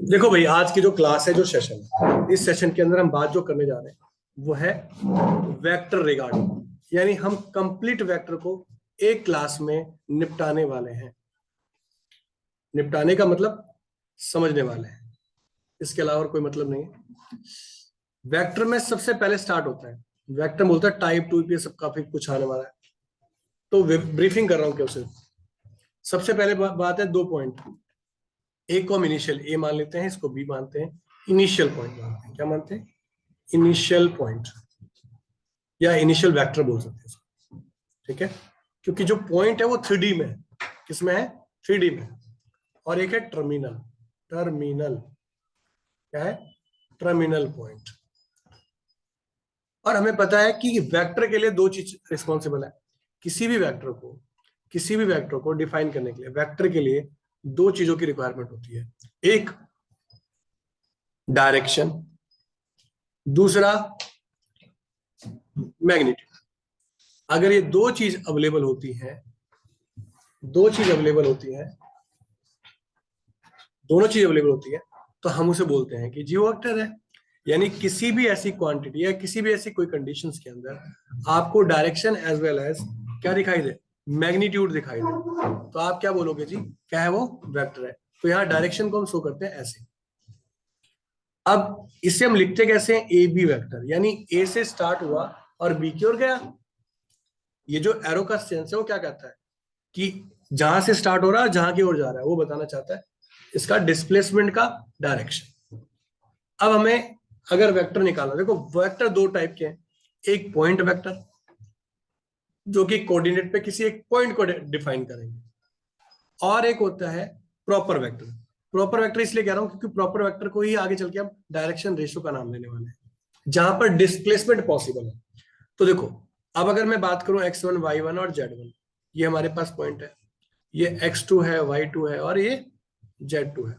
देखो भाई, आज की जो क्लास है, जो सेशन है, इस सेशन के अंदर हम बात जो करने जा रहे हैं वो है वेक्टर रिगार्डिंग। यानी हम कंप्लीट वेक्टर को एक क्लास में निपटाने वाले हैं। निपटाने का मतलब समझने वाले हैं, इसके अलावा और कोई मतलब नहीं है। वेक्टर में सबसे पहले स्टार्ट होता है, वेक्टर बोलता है टाइप टू पे सब काफी कुछ आने वाला है, तो ब्रीफिंग कर रहा हूँ। क्यों सिर्फ सबसे पहले बात है दो पॉइंट। एक को हम इनिशियल ए मान लेते हैं, इसको बी मानते हैं, इनिशियल पॉइंट मानते हैं। क्या मानते हैं? इनिशियल पॉइंट, या इनिशियल वेक्टर बोल सकते हैं इसको। ठीक है, क्योंकि जो पॉइंट है वो थ्री डी में है। किसमें है? थ्री डी में। और एक है टर्मिनल। टर्मिनल क्या है? Terminal point. और हमें पता है कि वेक्टर के लिए दो चीज रिस्पॉन्सिबल है। किसी भी वेक्टर को डिफाइन करने के लिए वेक्टर के लिए दो चीजों की रिक्वायरमेंट होती है। एक डायरेक्शन, दूसरा मैग्नीट्यूड। अगर ये दो चीज अवेलेबल होती हैं, दो चीज अवेलेबल होती है, दोनों चीज अवेलेबल होती है, तो हम उसे बोलते हैं कि जियो वेक्टर है। यानी किसी भी ऐसी क्वांटिटी या किसी भी ऐसी कोई कंडीशंस के अंदर आपको डायरेक्शन एज वेल एज क्या दिखाई दे? मैग्नीट्यूड दिखाई दे, तो आप क्या बोलोगे जी? क्या है वो? वेक्टर है। तो यहाँ डायरेक्शन को हम शो करते हैं ऐसे। अब इसे हम लिखते कैसे हैं? ए बी वेक्टर, यानी ए से स्टार्ट हुआ और बी की ओर गया। ये जो एरो का सेंस है वो क्या कहता है कि जहां से स्टार्ट हो रहा है, जहां की ओर जा रहा है, वो बताना चाहता है इसका डिस्प्लेसमेंट का डायरेक्शन। अब हमें अगर वेक्टर निकालना, देखो वेक्टर दो टाइप के हैं। एक पॉइंट वेक्टर, जो कि कोऑर्डिनेट पे किसी एक पॉइंट को डिफाइन करेंगे, और एक होता है प्रॉपर वेक्टर। प्रॉपर वेक्टर इसलिए कह रहा हूं क्योंकि प्रॉपर वेक्टर को ही आगे चल के हम डायरेक्शन रेशियो का नाम लेने वाले हैं, जहां पर डिस्प्लेसमेंट पॉसिबल है। तो देखो, अब अगर मैं बात करूं x1 y1 और z1, ये हमारे पास पॉइंट है, ये x2 है, y2 है, और ये z2 है।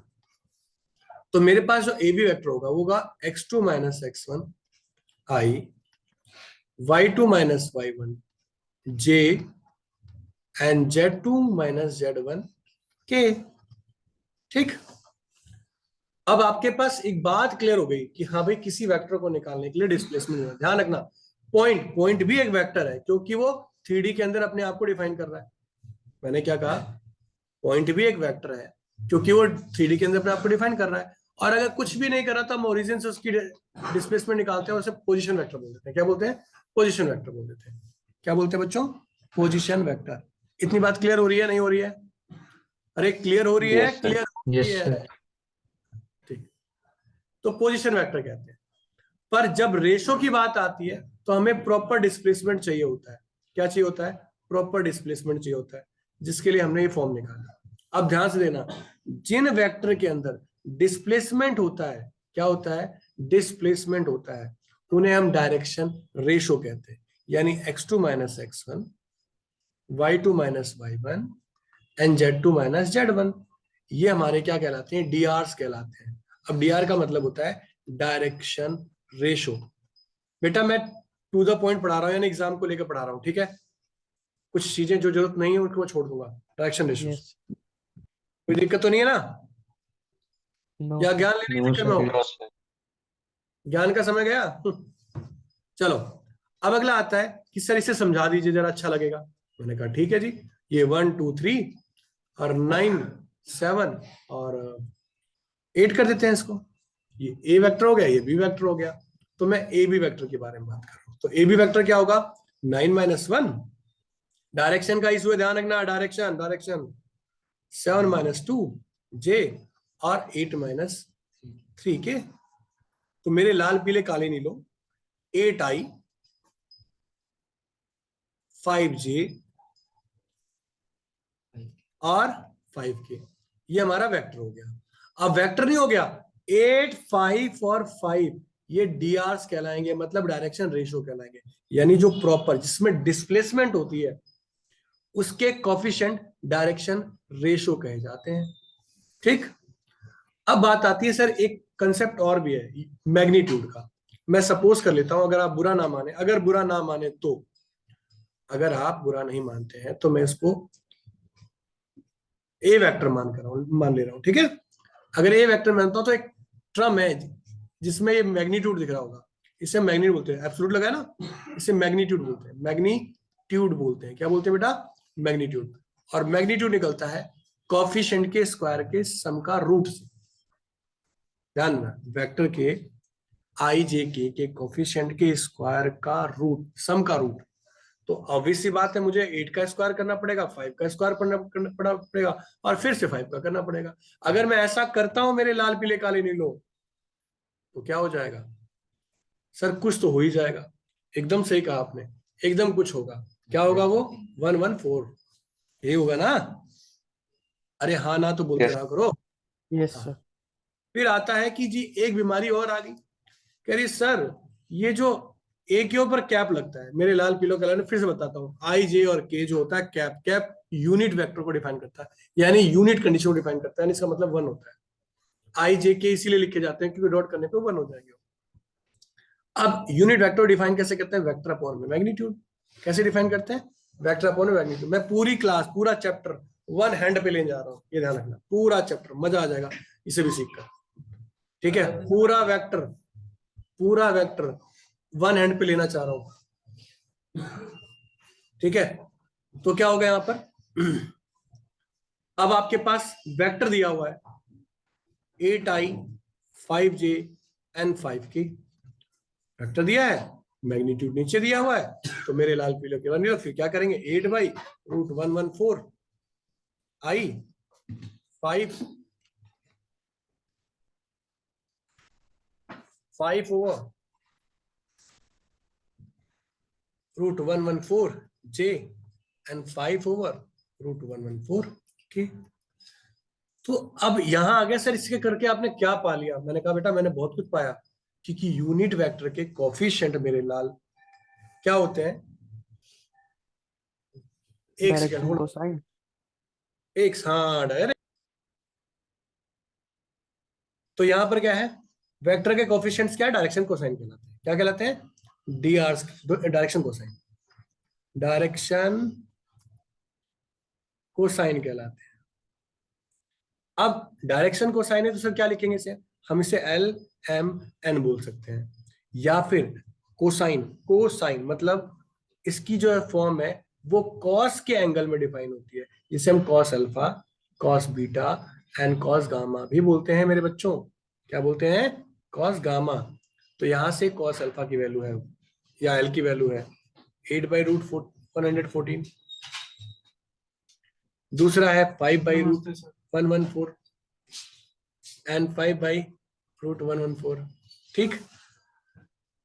तो मेरे पास जो ए बी वेक्टर होगा x2 minus x1 i, y2 minus y1 j, and z2 minus z1 k। ठीक। अब आपके पास एक बात क्लियर हो गई कि हाँ भाई, किसी वेक्टर को निकालने के लिए डिस्प्लेसमेंट है। ध्यान रखना, पॉइंट भी एक वेक्टर है, क्योंकि वो थ्री डी के अंदर अपने आप को डिफाइन कर रहा है। मैंने क्या कहा? पॉइंट भी एक वेक्टर है, क्योंकि वो थ्री डी के अंदर अपने आप को डिफाइन कर रहा है। और अगर कुछ भी नहीं कर रहा तो हम ओरिजिन से उसकी डिस्प्लेसमेंट निकालते हैं, उसे पोजीशन वेक्टर बोल देते हैं। क्या बोलते हैं? पोजीशन वेक्टर बोल देते हैं। क्या बोलते हैं बच्चों? Position vector. इतनी बात क्लियर हो रही है, नहीं हो रही है? अरे क्लियर हो रही है, यस सर। क्लियर हो रही यस है। सर। ठीक। तो पोजीशन वेक्टर कहते हैं। पर जब रेशो की बात आती है तो हमें प्रॉपर डिस्प्लेसमेंट चाहिए होता है। क्या चाहिए होता है? प्रॉपर डिस्प्लेसमेंट चाहिए होता है, जिसके लिए हमने ये फॉर्म निकाला। अब ध्यान से देना, जिन वेक्टर के अंदर डिस्प्लेसमेंट होता है, क्या होता है? डिस्प्लेसमेंट होता है, उन्हें हम डायरेक्शन रेशो कहते हैं। यानी x2 minus x1, y2 minus y1 and z2 minus z1, ये हमारे क्या कहलाते हैं? डीआरस कहलाते हैं। अब डीआर का मतलब होता है डायरेक्शन रेशो। बेटा मैं टू द पॉइंट पढ़ा रहा हूँ, यानी एग्जाम को लेकर पढ़ा रहा हूँ, ठीक है? कुछ चीजें जो जरूरत नहीं है उनको मैं छोड़ दूंगा डायरेक्शन रेशो से। यस। कोई दिक्कत तो नहीं है ना? नो या सर। ज्ञान लेने की नो चक्कर में सर। हो? ज्ञान का समय गया? चलो, अब अगला आता है कि सर इसे समझा दीजिए जरा, अच्छा लगेगा। मैंने कहा ठीक है जी, ये 1 2 3 और 9 7 और 8 कर देते हैं इसको। ये ए वेक्टर हो गया, ये बी वेक्टर हो गया। तो मैं ए बी वेक्टर के बारे में बात कर रहा हूँ। तो ए बी वेक्टर क्या होगा? 9 - 1, डायरेक्शन का इशू है, ध्यान रखना। डायरेक्शन डायरेक्शन 7 - 2 जे, और 8 - 3 के। तो मेरे लाल पीले काले नीलो, 8i 5j और 5k, ये हमारा वेक्टर हो गया। अब वेक्टर नहीं हो गया, 8 5 और 5, ये डीआरस कहलाएंगे, मतलब डायरेक्शन रेशियो कहलाएंगे। यानी जो प्रॉपर जिसमें डिस्प्लेसमेंट होती है उसके कोफिशिएंट डायरेक्शन रेशियो कहे जाते हैं। ठीक। अब बात आती है सर, एक कंसेप्ट और भी है मैग्नीट्यूड का। मैं सपोज कर लेता हूं, अगर आप बुरा ना माने, अगर बुरा ना माने तो, अगर आप बुरा नहीं मानते हैं तो मैं इसको ए वेक्टर मान ले रहा हूं, ठीक है? अगर ये वेक्टर मानता हूं तो एक टर्म है जिसमें ये मैग्नीट्यूड दिख रहा होगा, इसे मैग्नीट्यूड बोलते हैं। एब्सोल्यूट लगा है ना, इसे मैग्नीट्यूड बोलते हैं, मैग्नीट्यूड बोलते हैं। क्या बोलते हैं बेटा? मैग्नीट्यूड। और मैग्नीट्यूड निकलता है कोफिशिएंट के स्क्वायर के सम का रूट से। ध्यान में, वेक्टर के आई जे के कोफिशिएंट के स्क्वायर का रूट, सम का रूट। तो ऑब्वियस सी बात है, मुझे 8 का स्क्वायर करना पड़ेगा, 5 का स्क्वायर करना पड़ेगा, और फिर से 5 का करना पड़ेगा। अगर मैं ऐसा करता हूं मेरे लाल पीले काले नीलो, तो क्या हो जाएगा? सर कुछ तो हो ही जाएगा। एकदम सही कहा आपने, एकदम कुछ होगा। क्या होगा वो? 114, यही होगा ना? अरे हाँ ना तो बोलते यस रहा करो। यस हाँ। सर। फिर आता है कि जी एक बीमारी और आ गई, कह रही सर ये जो ए के ऊपर कैप लगता है, मेरे लाल पीलो कलर में फिर से बताता हूँ, आई जे और के जो होता है कैप, कैप यूनिट वेक्टर को डिफाइन करता है, यानी यूनिट कंडीशन को डिफाइन करता है, यानी इसका मतलब 1 होता है। आई जे के इसीलिए लिखे जाते हैं क्योंकि डॉट करने पे 1 हो जाएंगे। अब यूनिट वेक्टर डिफाइन कैसे करते हैं? वेक्टर अपॉन में मैग्नीट्यूड। कैसे डिफाइन करते हैं? वेक्टर अपॉन में मैग्नीट्यूड। मैं पूरी क्लास, पूरा चैप्टर वन हैंड पे लेने जा रहा हूँ, ये ध्यान रखना, पूरा चैप्टर मजा आ जाएगा इसे भी सीखकर। ठीक है, पूरा वेक्टर वन हैंड पे लेना चाह रहा हूं। ठीक है, तो क्या होगा यहां पर? अब आपके पास वेक्टर दिया हुआ है 8i 5j n 5k, vector दिया है, मैग्नीट्यूड नीचे दिया हुआ है, तो मेरे लाल पीले के बन गए। फिर क्या करेंगे? 8/√114 i 5/√114 j and 5/√114 k। तो अब यहां आ गया सर, इसके करके आपने क्या पा लिया? मैंने कहा बेटा मैंने बहुत कुछ पाया, क्योंकि यूनिट वेक्टर के कोफिशिएंट मेरे लाल क्या होते हैं? एक सेकेंड डायरेक्शन होल्ड, कोसाइन। एक, हाँ डायरेक्ट। तो यहां पर क्या है? वेक्टर के कोफिशिएंट्स क्या है? डायरेक्शन कोसाइन कहलाते हैं। क्या कहलाते हैं? D R, direction cosine, direction cosine कहलाते हैं। अब डायरेक्शन कोसाइन है तो सर क्या लिखेंगे इसे? हम इसे एल एम एन बोल सकते हैं, या फिर कोसाइन। कोसाइन मतलब इसकी जो फॉर्म है वो कॉस के एंगल में डिफाइन होती है, जिसे हम cos alpha, cos beta and cos gamma भी बोलते हैं मेरे बच्चों। क्या बोलते हैं? Cos gamma. तो यहां से कॉस अल्फा की वैल्यू है, या एल की वैल्यू है 8/√114। दूसरा है 5/√114 एंड 5/√114। ठीक,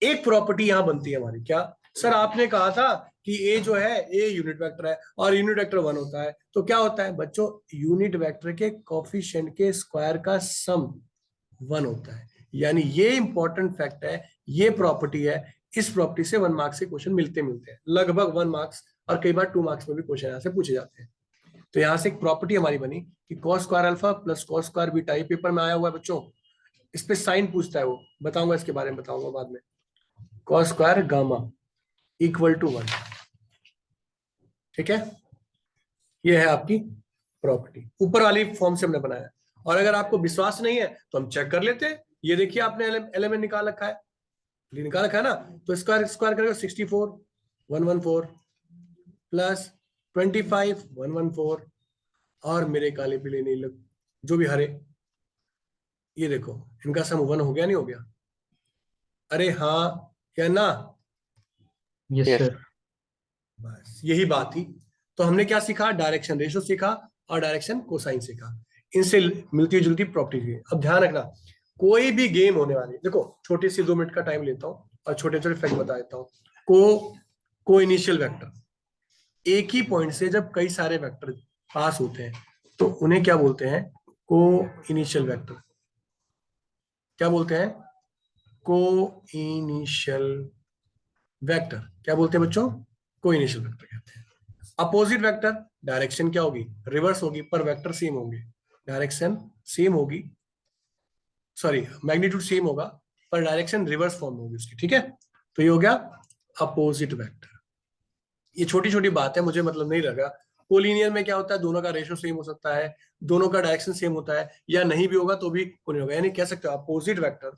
एक प्रॉपर्टी यहां बनती है हमारी। क्या सर? आपने कहा था कि ए जो है, ए यूनिट वेक्टर है और यूनिट वेक्टर 1 होता है, तो क्या होता है बच्चों? यूनिट वेक्टर के कोफिशिएंट के स्क्वायर का सम 1 होता है। यानी ये इंपॉर्टेंट फैक्ट है, ये प्रॉपर्टी है। इस प्रॉपर्टी से 1 मार्क्स के क्वेश्चन मिलते हैं, लगभग 1 मार्क्स, और कई बार 2 मार्क्स में भी क्वेश्चन यहां से पूछे जाते हैं। तो यहां से एक प्रॉपर्टी हमारी बनी कि cos square alpha plus cos square beta, ये पेपर में आया हुआ है बच्चों, इस पे साइन पूछता है वो, बताऊंगा इसके बारे में, बताऊंगा बाद में। Cos square gamma equal to 1। ठीक है, ये है आपकी प्रॉपर्टी, ऊपर वाली फॉर्म से हमने बनाया। और अगर आपको विश्वास नहीं है तो हम चेक कर लेते हैं। ये देखिए आपने एलिमेंट निकाल रखा है, निकाल रखा है ना, तो स्क्वायर स्क्वायर करेगा 64 114 प्लस 25 114, और मेरे काले पीले नीले जो भी हरे, ये देखो इनका सम 1 हो गया नहीं हो गया? अरे हाँ क्या ना? Yes yes sir. बस यही बात थी। तो हमने क्या सीखा? डायरेक्शन रेशो सीखा और डायरेक्शन कोसाइन सीखा। इनसे मिलती जुलती प्रॉपर्टी थी। अब ध्यान रखना, कोई भी गेम होने वाली, देखो छोटी सी 2 मिनट का टाइम लेता हूँ और छोटे छोटे फैक्ट बता देता हूँ। को इनिशियल वेक्टर, एक ही पॉइंट से जब कई सारे वेक्टर पास होते हैं तो उन्हें क्या बोलते हैं? को इनिशियल वेक्टर। क्या बोलते हैं? को इनिशियल वेक्टर। क्या बोलते हैं बच्चों? को इनिशियल वेक्टर कहते हैं। अपोजिट वेक्टर, डायरेक्शन क्या होगी? रिवर्स होगी, पर वेक्टर सेम होंगे। डायरेक्शन सेम होगी, सॉरी मैग्नीट्यूड सेम होगा, पर डायरेक्शन रिवर्स फॉर्म होगी उसकी। ठीक है, तो ये हो गया अपोजिट वेक्टर। ये छोटी छोटी बात है, मुझे मतलब नहीं लगा कोलिनियर में क्या होता है, दोनों का रेशियो सेम हो सकता है, दोनों का डायरेक्शन सेम होता है, या नहीं भी होगा तो भी नहीं होगा, यानी कह सकते हो अपोजिट वेक्टर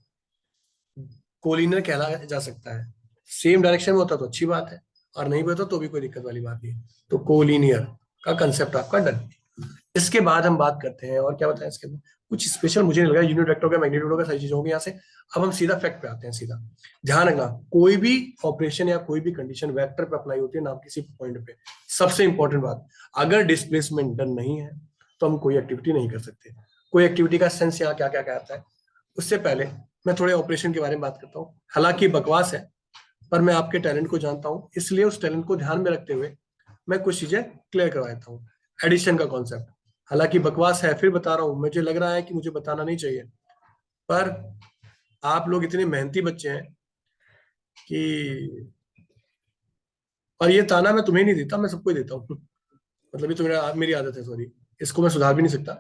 कोलिनियर कहला जा सकता है। सेम डायरेक्शन में होता तो अच्छी बात है, और नहीं भी होता तो भी कोई दिक्कत वाली बात नहीं है। तो कोलिनियर का कंसेप्ट आपका डन। इसके बाद हम बात करते हैं और क्या बताएं इसके अंदर, कुछ स्पेशल मुझे नहीं लगा, यूनिट वेक्टर का, मैग्नीट्यूड का, सारी चीजों होगी यहाँ से। अब हम सीधा फैक्ट पे आते हैं। सीधा ध्यान रखना, कोई भी ऑपरेशन या कोई भी कंडीशन वेक्टर पे अप्लाई होती है, ना किसी पॉइंट पे। सबसे इंपॉर्टेंट बात, अगर डिस्प्लेसमेंट डन नहीं है तो हम कोई एक्टिविटी नहीं कर सकते। कोई एक्टिविटी का सेंस यहाँ क्या क्या क्या आता है। उससे पहले मैं थोड़े ऑपरेशन के बारे में बात करता हूँ, हालांकि बकवास है, पर मैं आपके टैलेंट को जानता हूँ, इसलिए उस टैलेंट को ध्यान में रखते हुए मैं कुछ चीजें क्लियर करवा देता हूँ। एडिशन का कॉन्सेप्ट हालांकि बकवास है, फिर बता रहा हूँ, मुझे लग रहा है कि मुझे बताना नहीं चाहिए, पर आप लोग इतने मेहनती बच्चे हैं कि, और ये ताना मैं तुम्हें नहीं देता, मैं सबको ही देता हूँ। मतलब ये तो मेरी आदत है, सॉरी, इसको मैं सुधार भी नहीं सकता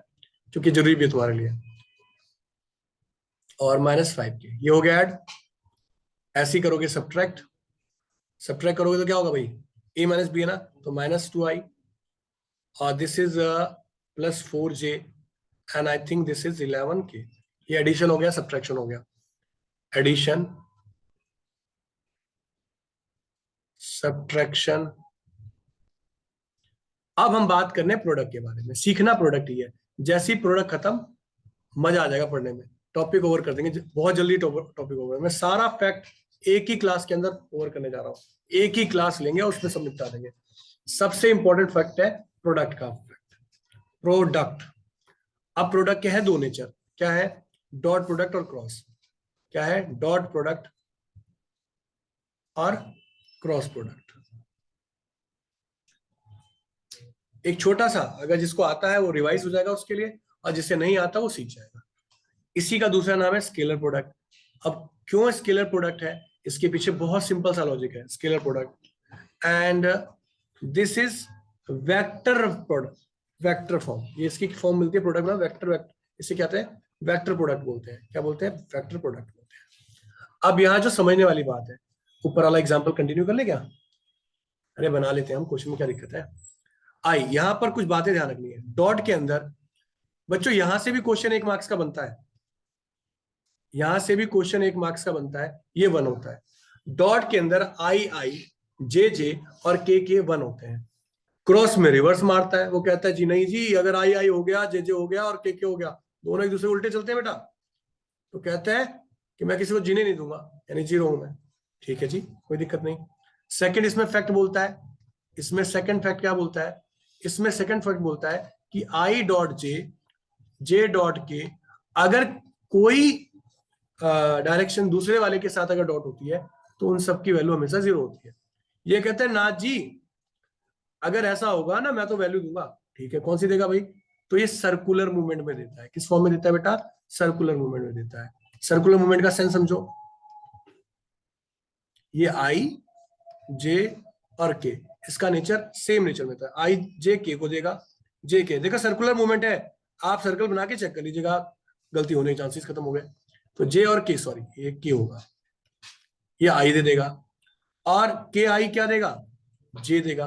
क्योंकि जरूरी भी है तुम्हारे लिए। और -5 के ये हो गया ऐड, ऐसे ही करोगे सब्ट्रैक्ट, सब्ट्रैक्ट करोगे तो क्या होगा भाई, a माइनस बी है ना, तो -2i, और this is +4j, and I think this is 11k। ये एडिशन हो गया, सब्ट्रैक्शन हो गया, एडिशन सब्ट्रैक्शन। अब हम बात करने प्रोडक्ट के बारे में, सीखना प्रोडक्ट ही है। जैसे ही प्रोडक्ट खत्म, मजा आ जाएगा पढ़ने में, टॉपिक ओवर कर देंगे बहुत जल्दी, टॉपिक ओवर। मैं सारा फैक्ट एक ही क्लास के अंदर ओवर करने जा रहा हूँ, एक ही क्लास लेंगे और उसमें सब निपटा देंगे। सबसे इंपॉर्टेंट फैक्ट है प्रोडक्ट का फैक्ट, प्रोडक्ट। अब प्रोडक्ट क्या है, दो नेचर, क्या है, डॉट प्रोडक्ट और क्रॉस। क्या है, डॉट प्रोडक्ट और क्रॉस प्रोडक्ट। एक छोटा सा, अगर जिसको आता है वो रिवाइज हो जाएगा उसके लिए, और जिसे नहीं आता वो सीख जाएगा। इसी का दूसरा नाम है स्केलर प्रोडक्ट। अब क्यों स्केलर प्रोडक्ट है, इसके पीछे बहुत सिंपल सा लॉजिक है। Scalar product and this is vector product, vector form, ये इसकी फॉर्म मिलती है प्रोडक्ट में, वेक्टर वेक्टर, इसे क्या कहते हैं, वेक्टर प्रोडक्ट बोलते हैं। क्या बोलते हैं, वेक्टर प्रोडक्ट बोलते हैं। अब यहाँ जो समझने वाली बात है, ऊपर वाला एग्जाम्पल कंटिन्यू कर ले क्या, अरे बना लेते हैं हम, क्वेश्चन में क्या दिक्कत है। आई, यहां पर कुछ बातें ध्यान रखनी है। डॉट के अंदर बच्चों यहां से भी क्वेश्चन 1 मार्क्स का बनता है, यहां से भी क्वेश्चन 1 मार्क्स का बनता है, ये 1 होता है। डॉट के अंदर आई जे और के 1 होते हैं। क्रॉस में रिवर्स मारता है, वो कहता है जी नहीं जी, अगर आई हो गया, जे हो गया और के हो गया, दोनों एक दूसरे उल्टे चलते हैं बेटा, तो कहता है कि मैं किसी को जीने नहीं दूंगा, यानी 0 हूं मैं। ठीक है जी, कोई दिक्कत नहीं। सेकंड इसमें फैक्ट बोलता है, इसमें सेकंड फैक्ट क्या बोलता है, इसमें सेकंड फैक्ट बोलता है कि आई डॉट जे डॉट के, अगर कोई डायरेक्शन दूसरे वाले के साथ अगर डॉट होती है तो उन सब की वैल्यू हमेशा 0 होती है। ये कहते हैं ना जी, अगर ऐसा होगा ना मैं तो वैल्यू दूंगा। ठीक है, कौन सी देगा भाई, तो ये सर्कुलर मूवमेंट में देता है। किस फॉर्म में देता है बेटा, सर्कुलर मूवमेंट में देता है। सर्कुलर मूवमेंट का सेंस समझो, ये आई जे और के, इसका नेचर सेम नेचर में था। आई जे के को देगा, जे के देखा सर्कुलर मूवमेंट है, आप सर्कल बना के चेक कर लीजिएगा, गलती होने के चांसेस खत्म हो गए। तो जे और के, सॉरी ये के होगा, ये आई दे देगा, और के आई क्या देगा, जे देगा।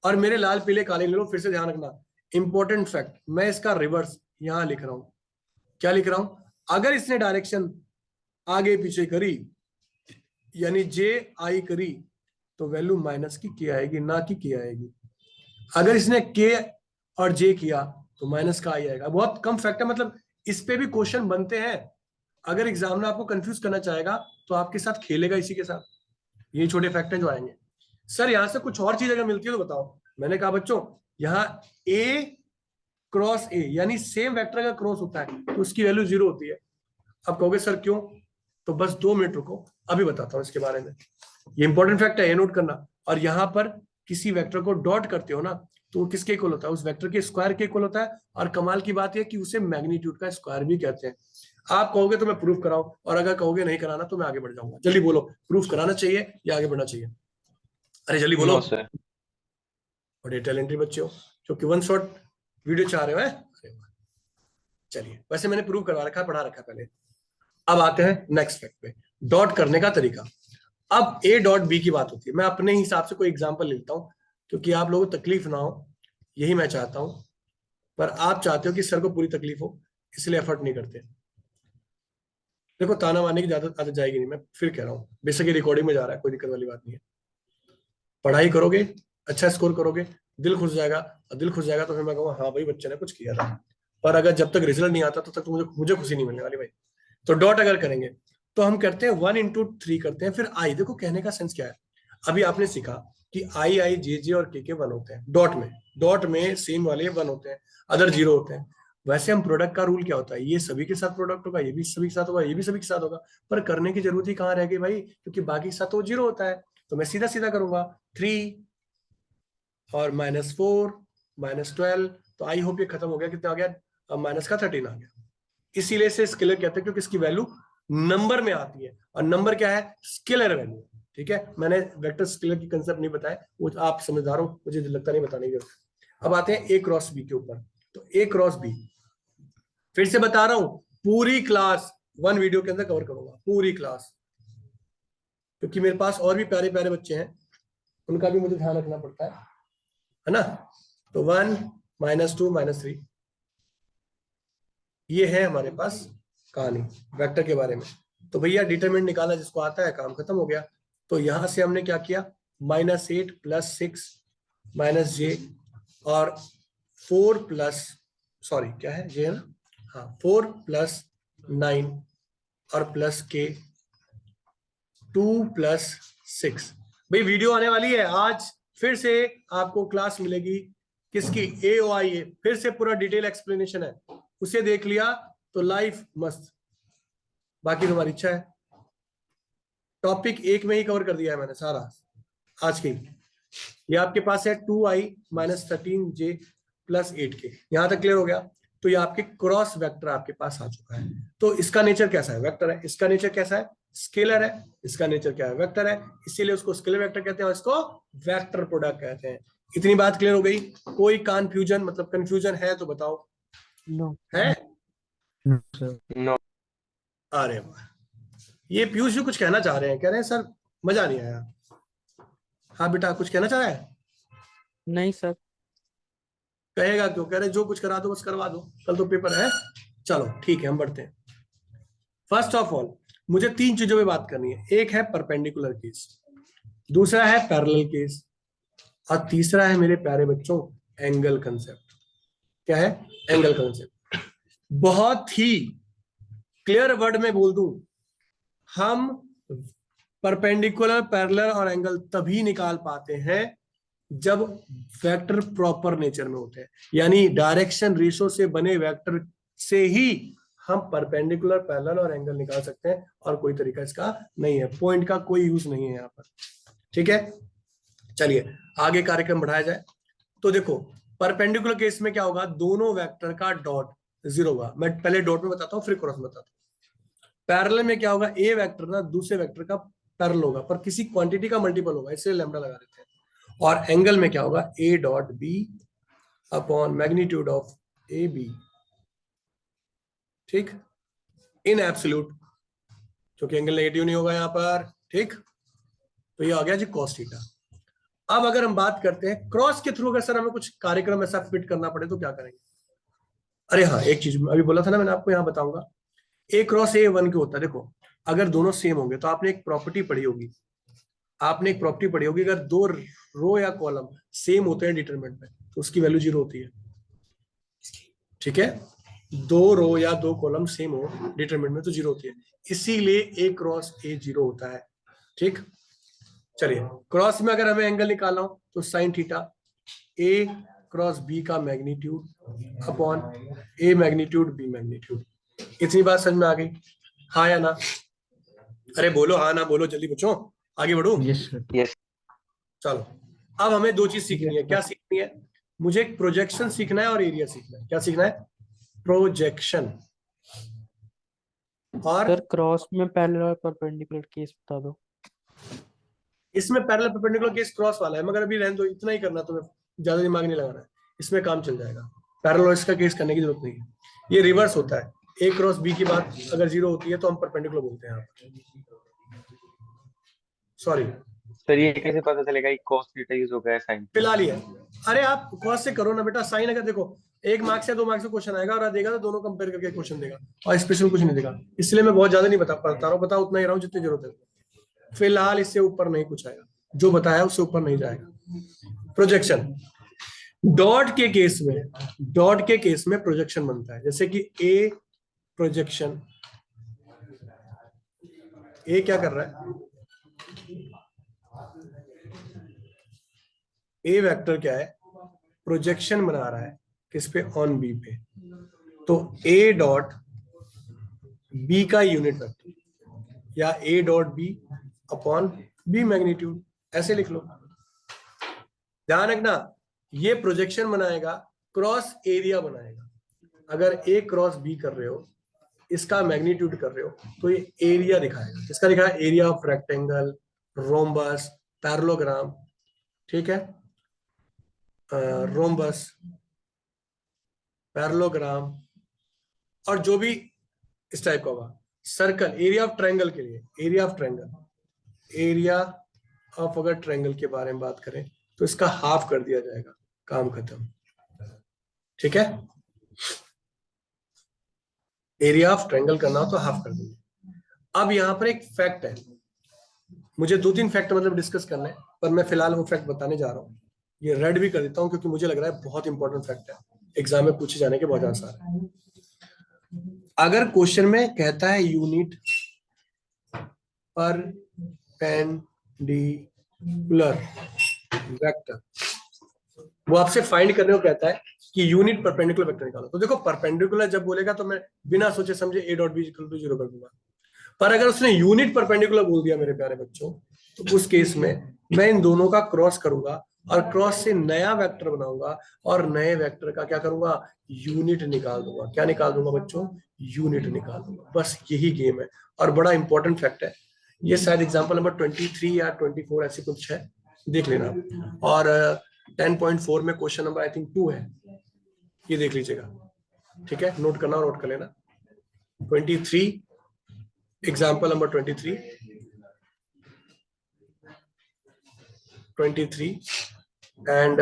और मेरे लाल पीले काले ले लो, फिर से ध्यान रखना, इंपॉर्टेंट फैक्ट, मैं इसका रिवर्स यहां लिख रहा हूं। क्या लिख रहा हूं, अगर इसने डायरेक्शन आगे पीछे करी, यानी जे आई करी, तो वैल्यू माइनस की के आएगी, ना कि के आएगी। अगर इसने के और जे किया तो माइनस का आई आएगा। बहुत कम फैक्ट है, मतलब इस पे भी क्वेश्चन बनते हैं। अगर एग्जाम में आपको कंफ्यूज करना चाहेगा तो आपके साथ खेलेगा इसी के साथ। ये छोटे फैक्ट हैं जो आएंगे। सर यहाँ से कुछ और चीज अगर मिलती है तो बताओ। मैंने कहा बच्चों, यहाँ ए क्रॉस ए, यानी सेम वेक्टर का क्रॉस होता है तो उसकी वैल्यू 0 होती है। अब कहोगे सर क्यों, तो बस 2 मिनट रुको, अभी बताता हूँ इसके बारे में। ये इंपॉर्टेंट फैक्ट है, ये नोट करना। और यहाँ पर किसी वेक्टर को डॉट करते हो ना, तो वो किसके इक्वल होता है, उस वेक्टर के स्क्वायर के इक्वल होता है। और कमाल की बात है कि उसे मैग्नीट्यूड का स्क्वायर भी कहते हैं। आप कहोगे तो मैं प्रूफ कराऊं, और अगर कहोगे नहीं कराना तो मैं आगे बढ़ जाऊंगा। जल्दी बोलो, प्रूफ कराना चाहिए या आगे बढ़ना चाहिए, अरे जल्दी बोलो। No sir. बड़े टैलेंटेड बच्चे हो जो कि 1 शॉट वीडियो चाह रहे हो, अरे वाह। चलिए, वैसे मैंने प्रूव करवा रखा, पढ़ा रखा पहले। अब आते हैं नेक्स्ट फैक्ट पे, डॉट करने का तरीका। अब ए डॉट बी की बात होती है, मैं अपने हिसाब से कोई एग्जांपल लेता हूं क्योंकि आप लोगों को तकलीफ ना हो, यही मैं चाहता हूं। पर आप चाहते हो कि सर को पूरी तकलीफ हो, इसलिए एफर्ट नहीं करते। देखो, ताना मारने की ज्यादा आदत जाएगी नहीं, मैं फिर कह रहा हूँ, बेशक ये रिकॉर्डिंग में जा रहा है, कोई दिक्कत वाली बात नहीं है। पढ़ाई करोगे, अच्छा स्कोर करोगे, दिल खुश जाएगा, और दिल खुश जाएगा तो फिर मैं कहूँगा हाँ भाई बच्चे ने कुछ किया था। पर अगर जब तक रिजल्ट नहीं आता तब तक तो मुझे खुशी नहीं मिलने वाली भाई। तो डॉट अगर करेंगे तो हम करते हैं 1 into 3 करते हैं, फिर आई। देखो कहने का सेंस क्या है, अभी आपने सीखा कि आई जे और के 1 होते हैं डॉट में सेम वाले 1 होते हैं, अदर 0 होते हैं। वैसे हम प्रोडक्ट का रूल क्या होता है, ये सभी के साथ प्रोडक्ट होगा, ये भी सभी के साथ होगा, ये भी सभी के साथ होगा। पर करने की जरूरत ही कहाँ रह गई भाई, क्योंकि बाकी के साथ तो 0 होता है। तो मैं सीधा सीधा करूंगा 3 और -4 -12। तो आई होप ये खत्म हो गया, कितना आ गया, माइनस का 13 आ गया। इसीलिए इसे स्केलर कहते हैं, क्योंकि इसकी वैल्यू नंबर में आती है, और नंबर क्या है, स्केलर वैल्यू। ठीक है, मैंने वेक्टर स्केलर की कंसेप्ट नहीं बताया, वो आप समझदार हो, मुझे लगता नहीं बताने की जरूरत। अब आते हैं ए क्रॉस बी के ऊपर। तो ए क्रॉस बी फिर से बता रहा हूं, पूरी क्लास 1 वीडियो के अंदर कवर करूंगा, पूरी क्लास, क्योंकि मेरे पास और भी प्यारे प्यारे बच्चे हैं, उनका भी मुझे ध्यान रखना पड़ता है ना। तो 1 -2 -3, ये है हमारे पास कहानी वेक्टर के बारे में। तो भैया डिटरमिनेंट निकालना जिसको आता है, काम खत्म हो गया। तो यहां से हमने क्या किया, -8 + 6 -j और 4 प्लस, सॉरी क्या है जे है ना, हाँ 4 + 9 और प्लस के 2 + 6। भाई वीडियो आने वाली है आज, फिर से आपको क्लास मिलेगी किसकी, AOI। फिर से पूरा डिटेल एक्सप्लेनेशन है, उसे देख लिया तो लाइफ मस्त, बाकी तुम्हारी इच्छा है। टॉपिक 1 में ही कवर कर दिया है मैंने सारा आज के। ये आपके पास है 2i - 13j + 8k, यहां तक क्लियर हो गया। तो ये आपके क्रॉस वेक्टर आपके पास आ चुका है। तो इसका नेचर कैसा है, वेक्टर है। इसका नेचर कैसा है, स्केलर है। इसका नेचर क्या है, वेक्टर है। इसीलिए उसको स्केलर वेक्टर कहते हैं और इसको वेक्टर प्रोडक्ट कहते हैं। इतनी बात क्लियर हो गई, कोई कन्फ्यूजन, मतलब कंफ्यूजन है तो बताओ। नो है? नो। अरे वाह, ये पीयूष जी कुछ कहना चाह रहे हैं, कह रहे हैं सर मजा नहीं आया। हाँ बेटा, कुछ कहना चाह रहा है? नहीं सर। कहेगा क्यों, कह रहे जो कुछ करा दो बस करवा दो, कल तो पेपर है। चलो ठीक है, हम बढ़ते हैं। फर्स्ट ऑफ ऑल मुझे 3 चीजों पे बात करनी है। एक है परपेंडिकुलर केस, दूसरा है पैरेलल केस, और तीसरा है मेरे प्यारे बच्चों एंगल कंसेप्ट। क्या है, एंगल कंसेप्ट। बहुत ही क्लियर वर्ड में बोल दूं, हम परपेंडिकुलर, पैरेलल और एंगल तभी निकाल पाते हैं जब वेक्टर प्रॉपर नेचर में होते हैं, यानी डायरेक्शन रेशो से बने वेक्टर से ही हम परपेंडिकुलर, पैरेलल और एंगल निकाल सकते हैं, और कोई तरीका इसका नहीं है। पॉइंट का कोई यूज नहीं है यहाँ पर। ठीक है, चलिए आगे कार्यक्रम बढ़ाया जाए। तो देखो परपेंडिकुलर केस में क्या होगा, दोनों वेक्टर का डॉट 0 होगा। मैं पहले डॉट में बताता हूँ फिर क्रॉस में बताता हूँ। पैरेलल में क्या होगा, ए वेक्टर ना दूसरे वेक्टर का पैरेलल होगा, पर किसी क्वांटिटी का मल्टीपल होगा, इसलिए लैम्डा लगा देते हैं। और एंगल में क्या होगा, A dot B upon magnitude of AB, ठीक, इन एब्सोल्यूट, क्योंकि एंगल नेगेटिव नहीं होगा यहाँ पर। ठीक, तो ये आ गया जी cos थीटा। अब अगर हम बात करते हैं क्रॉस के थ्रू, अगर सर हमें कुछ कार्यक्रम ऐसा फिट करना पड़े तो क्या करेंगे। अरे हाँ, एक चीज अभी बोला था ना मैंने, आपको यहाँ बताऊंगा। A क्रॉस A 1 क्यों होता है, देखो अगर दोनों सेम होंगे तो आपने एक प्रॉपर्टी पढ़ी होगी, अगर 2 रो या कॉलम सेम होते हैं डिटरमिनेंट में तो उसकी वैल्यू 0 होती है। ठीक है, 2 रो या 2 कॉलम सेम हो डिटरमिनेंट में तो 0 होती है, इसीलिए A क्रॉस A 0 होता है। ठीक, चलिए क्रॉस में अगर हमें एंगल निकालना हो तो sine theta, A cross B का magnitude upon A magnitude B magnitude. इतनी बात समझ में आ गई, हाँ या ना? अरे बोलो हाँ ना, बोलो जल्दी बच्चों, आगे बढ़ो। Yes sir. यस। चलो अब हमें 2 चीज सीखनी है। क्या सीखनी है, मुझे एक प्रोजेक्शन सीखना है और एरिया सीखना है। क्या सीखना है, प्रोजेक्शन। और सर क्रॉस में पैरेलल और परपेंडिकुलर केस बता दो। इसमें पैरेलल परपेंडिकुलर केस क्रॉस वाला है, मगर अभी रहने दो, इतना ही करना, तुम्हें ज्यादा दिमाग नहीं लगाना है, इसमें काम चल जाएगा। पैरेलल इसका केस करने की जरूरत नहीं है, ये रिवर्स होता है। A क्रॉस B की बात अगर 0 होती है तो हम परपेंडिकुलर बोलते हैं यहाँ पर, सॉरी सर ये कैसे पता चलेगा कि cos थीटा यूज हो गया है sin थीटा? फिलहाल ही है। अरे आप कॉस से करो ना बेटा, साइन अगर देखो 1 मार्क्स या 2 मार्क्स का क्वेश्चन आएगा और देगा तो दोनों कंपेयर करके क्वेश्चन देगा और स्पेशल कुछ नहीं देगा, इसलिए मैं बहुत ज्यादा नहीं बता रहा हूँ, बता उतना ही रहा हूँ जितनी जरूरत है। फिलहाल इससे ऊपर नहीं कुछ आएगा, जो बताया उससे ऊपर नहीं जाएगा। प्रोजेक्शन डॉट के केस में प्रोजेक्शन बनता है, जैसे कि ए प्रोजेक्शन, ए क्या कर रहा है, ए वेक्टर क्या है, प्रोजेक्शन बना रहा है किस पे, ऑन बी पे। तो ए डॉट बी का यूनिट वेक्टर या A dot B upon B magnitude, ऐसे लिख लो। ध्यान रखना ये प्रोजेक्शन बनाएगा, क्रॉस एरिया बनाएगा। अगर ए क्रॉस बी कर रहे हो, इसका मैग्नीट्यूड कर रहे हो, तो ये एरिया दिखाएगा। किसका दिखाएगा, area of rectangle, rhombus, parallelogram, ठीक है, रोम्बस, पैरेललोग्राम और जो भी इस टाइप का होगा। सर्कल, एरिया ऑफ ट्रायंगल के लिए एरिया ऑफ अगर ट्रायंगल के बारे में बात करें तो इसका हाफ कर दिया जाएगा, काम खत्म, ठीक है। एरिया ऑफ ट्रायंगल करना हो तो हाफ कर देंगे। अब यहाँ पर एक फैक्ट है, मुझे 2-3 फैक्ट मतलब डिस्कस करना है, पर मैं फिलहाल वो फैक्ट बताने जा रहा हूँ। ये रेड भी कर देता हूँ क्योंकि मुझे लग रहा है बहुत इंपॉर्टेंट फैक्ट है, एग्जाम में पूछे जाने के बहुत आसार है। अगर क्वेश्चन में कहता है यूनिट परपेंडिकुलर वेक्टर, वो आपसे फाइंड करने को कहता है कि यूनिट परपेंडिकुलर वेक्टर निकालो। तो देखो परपेंडिकुलर जब बोलेगा तो मैं बिना सोचे समझे A dot B equal to 0 कर दूंगा, पर अगर उसने यूनिट परपेंडिकुलर बोल दिया मेरे प्यारे बच्चों, तो उस केस में मैं इन दोनों का क्रॉस करूंगा और क्रॉस से नया वेक्टर बनाऊंगा और नए वेक्टर का क्या करूंगा, यूनिट निकाल दूंगा। क्या निकाल दूंगा बच्चों, यूनिट निकाल दूंगा। बस यही गेम है और बड़ा इंपॉर्टेंट फैक्ट है ये, शायद एग्जांपल नंबर 23 या 24 ऐसी कुछ है, देख लेना। और 10.4 में क्वेश्चन नंबर आई थिंक 2 है, ये देख लीजिएगा, ठीक है, नोट करना, नोट कर लेना। 23 एग्जाम्पल नंबर 23 एंड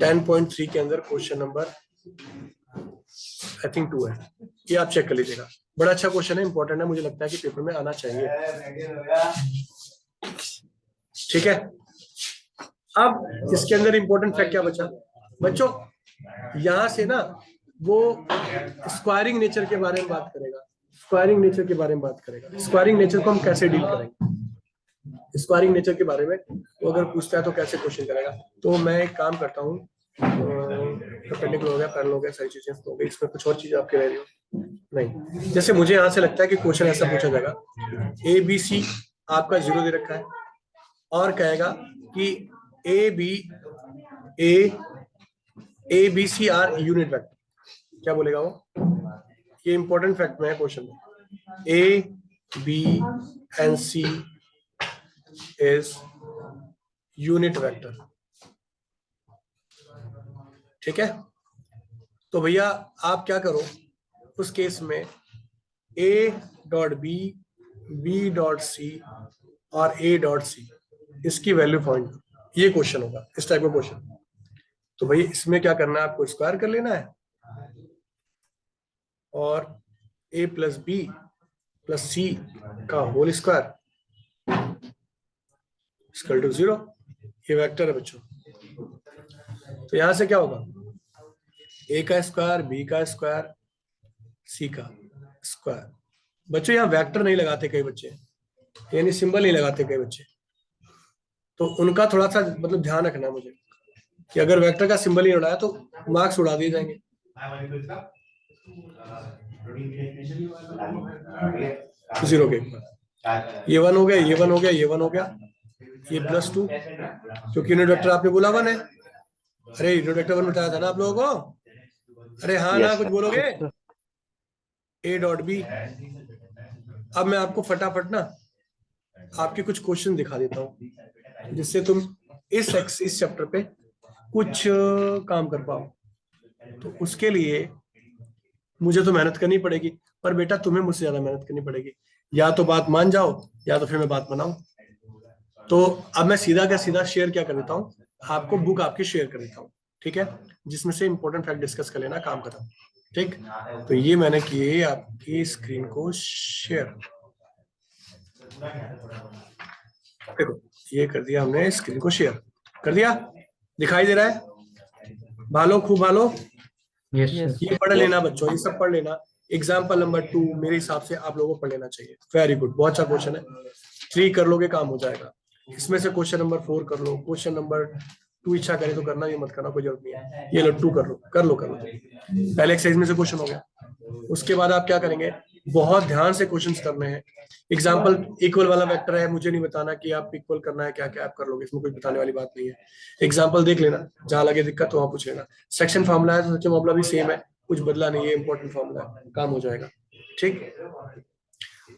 10.3 के अंदर क्वेश्चन नंबर आई थिंक 2 है, ये आप चेक कर लीजिएगा। बड़ा अच्छा क्वेश्चन है, इंपॉर्टेंट है, मुझे लगता है कि पेपर में आना चाहिए, ठीक है। अब इसके अंदर इंपॉर्टेंट फैक्ट क्या बचा बच्चों, यहां से ना वो स्क्वायरिंग नेचर के बारे में बात करेगा। स्क्वायरिंग नेचर के बारे में बात करेगा, स्क्वायरिंग नेचर को हम कैसे डील करेंगे, स्क्वायरिंग नेचर के बारे में वो अगर पूछता है तो कैसे क्वेश्चन करेगा। तो मैं एक काम करता हूँ, परपेंडिकुलर हो गया, पैरेलल हो गया, सारी चीजें हो गई, इसमें कुछ और चीज आपके रह रही हो नहीं। जैसे मुझे यहाँ से लगता है कि क्वेश्चन ऐसा पूछा जाएगा, ABC आपका 0 दे रखा है और कहेगा कि ABC आर यूनिट वेक्टर, क्या बोलेगा वो, ये इंपॉर्टेंट फैक्ट में है क्वेश्चन में, A, B and C is unit vector, ठीक है। तो भैया आप क्या करो उस केस में, A dot B, B dot C और A डॉट C, इसकी वैल्यू फाइंड, ये क्वेश्चन होगा, इस टाइप का क्वेश्चन। तो भाई इसमें क्या करना है, आपको स्क्वायर कर लेना है और A plus B plus C का होल स्क्वायर इक्वल टू 0, ये वेक्टर है बच्चों। तो यहां से क्या होगा, A का स्क्वायर, B का स्क्वायर, C का स्क्वायर। बच्चों यहाँ वेक्टर नहीं लगाते कई बच्चे, यानी सिंबल नहीं लगाते कई बच्चे, तो उनका थोड़ा सा मतलब ध्यान रखना मुझे कि अगर वेक्टर का सिंबल ही उड़ाया तो मार्क्स उड़ा दिए जाएंगे। 0 के ये 1 हो गया, ये 1 हो गया, ये 1 हो गया, ये +2 क्योंकि यूनिट वेक्टर आपने बोला 1 है। अरे यूनिट वेक्टर 1 बताया था ना आप लोगों को, अरे हाँ ना कुछ बोलोगे, A डॉट बी। अब मैं आपको फटाफट ना आपके कुछ क्वेश्चन दिखा देता हूँ जिससे तुम इस चैप्टर पे कुछ काम कर पाओ। तो उसके लिए मुझे तो मेहनत करनी पड़ेगी, पर बेटा तुम्हें मुझसे ज्यादा मेहनत करनी पड़ेगी, या तो बात मान जाओ या तो फिर मैं बात बनाऊं। तो अब मैं सीधा का सीधा शेयर क्या कर देता हूँ, आपको बुक आपकी शेयर कर देता हूँ, ठीक है, जिसमें से इंपॉर्टेंट फैक्ट डिस्कस कर लेना, काम खत्म। ठीक, तो ये मैंने किए आपकी स्क्रीन को शेयर, देखो ये कर दिया हमने, स्क्रीन को शेयर कर दिया, दिखाई दे रहा है, भालो खूब भालो, यस ये पढ़ लेना बच्चों, ये सब पढ़ लेना। एग्जाम्पल नंबर 2 मेरे हिसाब से आप लोगों को पढ़ लेना चाहिए, वेरी गुड, बहुत अच्छा क्वेश्चन है, 3 कर लोगे काम हो जाएगा। इसमें से क्वेश्चन नंबर 4 कर लो, क्वेश्चन नंबर 2 इच्छा करे तो करना, ये मत करना, कोई जरूरत नहीं है। ये लो 2 कर लो, कर लो कर लो, पहले एक्सरसाइज में से क्वेश्चन हो गया। उसके बाद आप क्या करेंगे, बहुत ध्यान से क्वेश्चंस करने हैं। एग्जाम्पल इक्वल वाला वेक्टर है, मुझे नहीं बताना कि आप इक्वल करना है क्या क्या आप कर लोगे, इसमें कोई बताने वाली बात नहीं है। एग्जाम्पल देख लेना, जहां लगे दिक्कत तो वहां पूछ लेना। सेक्शन फॉर्मूला है तो सेक्शन फॉर्मूला भी सेम है, कुछ बदला नहीं है, इंपॉर्टेंट फॉर्मूला है, काम हो जाएगा। ठीक,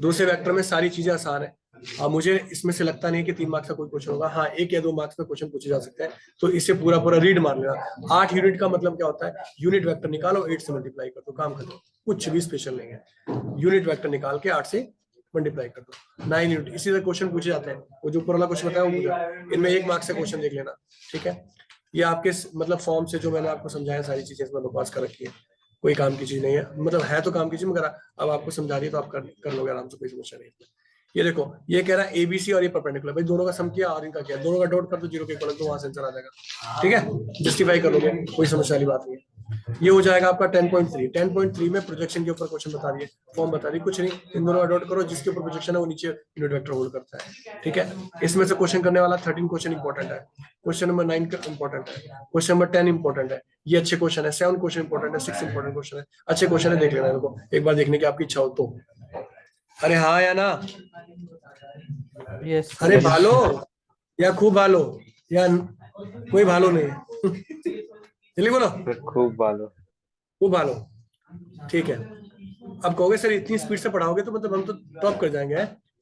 दूसरे वेक्टर में सारी चीजें आसान है। अब मुझे इसमें से लगता नहीं कि 3 मार्क्स का कोई क्वेश्चन होगा, हाँ 1 या 2 मार्क्स में क्वेश्चन पूछे जा सकते हैं, तो इसे पूरा पूरा रीड मार लेना। 8 यूनिट का मतलब क्या होता है, यूनिट वेक्टर निकालो 8 से मल्टीप्लाई कर दो, काम खत्म, कुछ भी स्पेशल नहीं है। यूनिट वेक्टर निकाल के 8 से मल्टीप्लाई कर दो, 9 यूनिट। इसी तरह क्वेश्चन पूछे जाते हैं, वो जो ऊपर वाला क्वेश्चन बताया वो पूछा, इनमें 1 मार्क्स से क्वेश्चन देख लेना। ठीक है, ये आपके मतलब फॉर्म से जो मैंने आपको समझाया सारी चीजें इसमें बकवास कर रखी है, कोई काम की चीज नहीं है, मतलब है तो काम की चीज, मगर अब आपको समझा दी तो आप कर लोगे आराम से, कोई समस्या नहीं है। ये देखो, ये कह रहा है एबीसी और ये परपेंडिकुलर, भाई दोनों का सम किया और इनका किया, दोनों का डॉट कर दो, 0 के इक्वल तो वहां से आंसर आ जाएगा। ठीक है, जस्टिफाई कर लोगे, कोई समस्या वाली बात नहीं है। ये हो जाएगा आपका 10.3। 10.3 में प्रोजेक्शन के ऊपर क्वेश्चन बता दिए, फॉर्म बता दी, कुछ नहीं, इन दोनों का डॉट करो, जिसके ऊपर प्रोजेक्शन है वो नीचे यूनिट वेक्टर होल्ड करता है। ठीक है, इसमें से क्वेश्चन करने वाला 13 क्वेश्चन इंपॉर्टेंट है, क्वेश्चन नंबर 9 इंपॉर्टेंट है, क्वेश्चन नंबर 10 इंपॉर्टेंट है, ये अच्छे क्वेश्चन है, 7 क्वेश्चन इंपॉर्टेंट है, 6 इंपॉर्टेंट क्वेश्चन है, अच्छे क्वेश्चन है, देख लेना इनको एक बार, देखने की आपकी इच्छा हो तो। अरे हाँ या ना, यस अरे भालो या खूब भालो या कोई भालो नहीं है जल्दी बोलो, सर खूब भालो। खूब भालो। ठीक है, अब कहोगे सर इतनी स्पीड से पढ़ाओगे तो मतलब हम तो टॉप कर जाएंगे।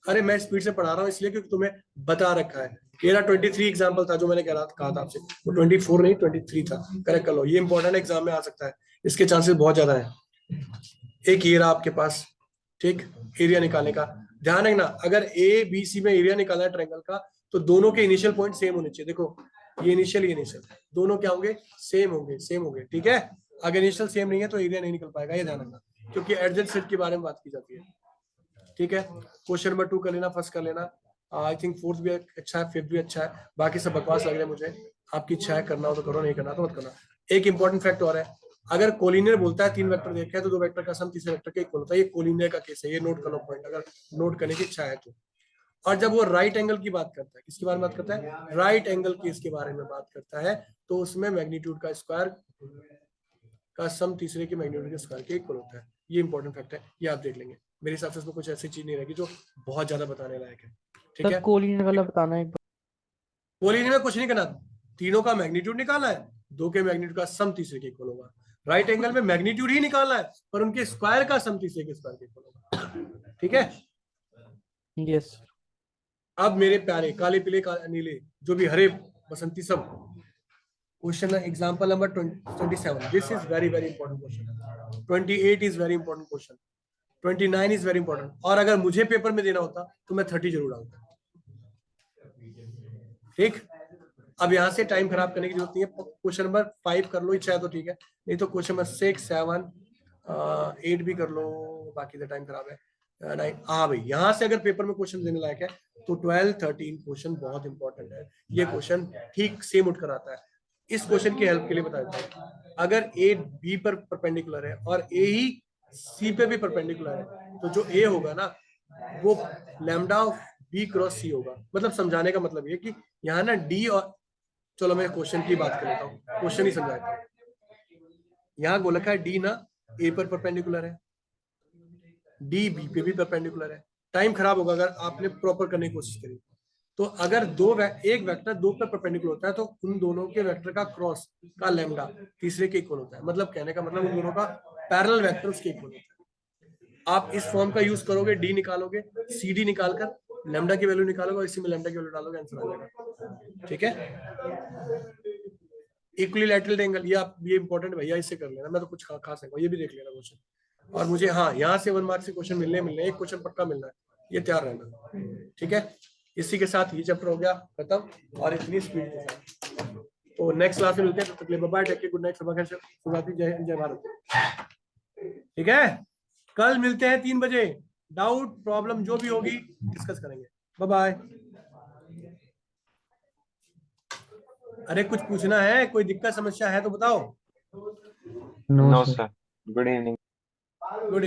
अरे मैं स्पीड से पढ़ा रहा हूँ इसलिए क्योंकि तुम्हें बता रखा है। मेरा 23 एग्जाम्पल था जो मैंने कहा था आपसे, वो 24 नहीं 23 था, करेक्ट कर लो, ये इंपॉर्टेंट एग्जाम में आ सकता है, इसके चांसेस बहुत ज्यादा है। एक ये रहा आपके पास, ठीक, एरिया निकालने का ध्यान रखना, अगर ए बी सी में एरिया निकालना है ट्रायंगल का तो दोनों के इनिशियल पॉइंट सेम होने चाहिए। देखो ये इनिशियल दोनों क्या होंगे, सेम होंगे। ठीक है, अगर इनिशियल सेम नहीं है तो एरिया नहीं निकल पाएगा, ये ध्यान रखना, क्योंकि एडजेंट सेट के बारे में बात की जाती है। ठीक है, क्वेश्चन नंबर 2 कर लेना, फर्स्ट कर लेना, आई थिंक 4th भी अच्छा है, 5th भी अच्छा है, बाकी सब बकवास लग रहे हैं मुझे, आपकी इच्छा है, करना हो तो करो, नहीं करना तो मत करना। एक इंपॉर्टेंट फैक्ट और है, अगर कोलिनियर बोलता है 3 वेक्टर देखा है तो 2 वेक्टर का सम तीसरे वेक्टर के इक्वल होता है, ये कोलिनियर का केस है, ये नोट कर लो पॉइंट, अगर नोट करने की इच्छा है तो। और जब वो राइट एंगल की बात करता है, किसके बारे में बात करता है, राइट एंगल केस के बारे में बात करता है, तो उसमें मैग्नीट्यूड का स्क्वायर का सम तीसरे के मैग्नीट्यूड के स्क्वायर के इक्वल होता है। ये इंपॉर्टेंट फैक्ट है, ये आप देख लेंगे, मेरे हिसाब से इसमें कुछ ऐसी चीज नहीं रहेगी जो बहुत ज्यादा बताने लायक है। ठीक सर है, कोलिन वाला बताना एक बार। कोलिनियर में कुछ नहीं करना, तीनों का मैग्नीट्यूड निकालना है, 2 के मैग्नीट्यूड का सम तीसरे के इक्वल होगा। राइट एंगल में मैग्नीट्यूड ही निकालना है पर उनके स्क्वायर का सम तीसरे के स्क्वायर के इक्वल होगा। ठीक है, यस अब मेरे प्यारे काले पीले नीले जो भी हरे बसंती सब, question example number 27, this is very very important question, 28 is very important question, 29 is very important, और अगर मुझे पेपर में देना होता तो मैं 30 जरूर डालता। ठीक, अब यहाँ से टाइम खराब करने की जरूरत नहीं है, क्वेश्चन नंबर 5 कर लो, इच्छा है तो ठीक है, नहीं तो क्वेश्चन नंबर 6, 7, 8 भी कर लो, बाकी तो टाइम खराब है। नहीं, हाँ भाई, यहाँ से अगर पेपर में क्वेश्चन देने लायक है तो 12, 13 क्वेश्चन बहुत इंपॉर्टेंट है, ये क्वेश्चन ठीक सेम उठ कर आता है। इस क्वेश्चन की हेल्प के लिए बता देता हूँ, अगर ए बी पर परपेंडिकुलर है और ए ही सी पे भी परपेंडिकुलर है, तो जो ए होगा ना वो लैम्डा ऑफ बी क्रॉस सी होगा। मतलब समझाने का मतलब ये कि यहाँ ना डी और, चलो मैं क्वेश्चन की बात कर लेता हूँ, क्वेश्चन ही समझाता हूँ। यहाँ गोलक है डी ना ए पर परपेंडिकुलर है, डी बी पे भी परपेंडिकुलर है। टाइम खराब होगा अगर आपने प्रॉपर करने की कोशिश करी। तो अगर एक वेक्टर 2 पर परपेंडिकुलर होता है तो उन दोनों के वेक्टर का क्रॉस का लैम्डा तीसरे के इक्वल होता है, मतलब कहने का मतलब उन दोनों का पैरेलल वेक्टर उसके इक्वल होता है। आप इस फॉर्म का यूज करोगे, डी निकालोगे, सी डी निकालकर लैम्डा की वैल्यू निकालोगे और इसी में लैम्डा की वैल्यू डालोगे, आंसर आ जाएगा। ठीक है, इक्विलैटरल एंगल, ये आप ये इंपॉर्टेंट भैया, इससे कर लेना, मैं तो कुछ खास है, ये भी देख लेना क्वेश्चन। और मुझे हाँ यहाँ से 1 मार्क्स के क्वेश्चन मिलने एक क्वेश्चन पक्का मिलना है, ये तैयार रहना। ठीक है, इसी के साथ ये चैप्टर हो गया खत्म, और इतनी स्पीड के साथ। तो नेक्स्ट क्लास में मिलते हैं, तब तक के लिए bye bye, take care, good night, सुबह खैर, शुभ रात्रि, जय हिंद, जय भारत। ठीक है, कल मिलते हैं 3 बजे। डाउट प्रॉब्लम जो भी होगी डिस्कस करेंगे। Bye bye. अरे कुछ पूछना है, कोई दिक्कत समस्या है तो बताओ। No no sir. Sir, good evening. Good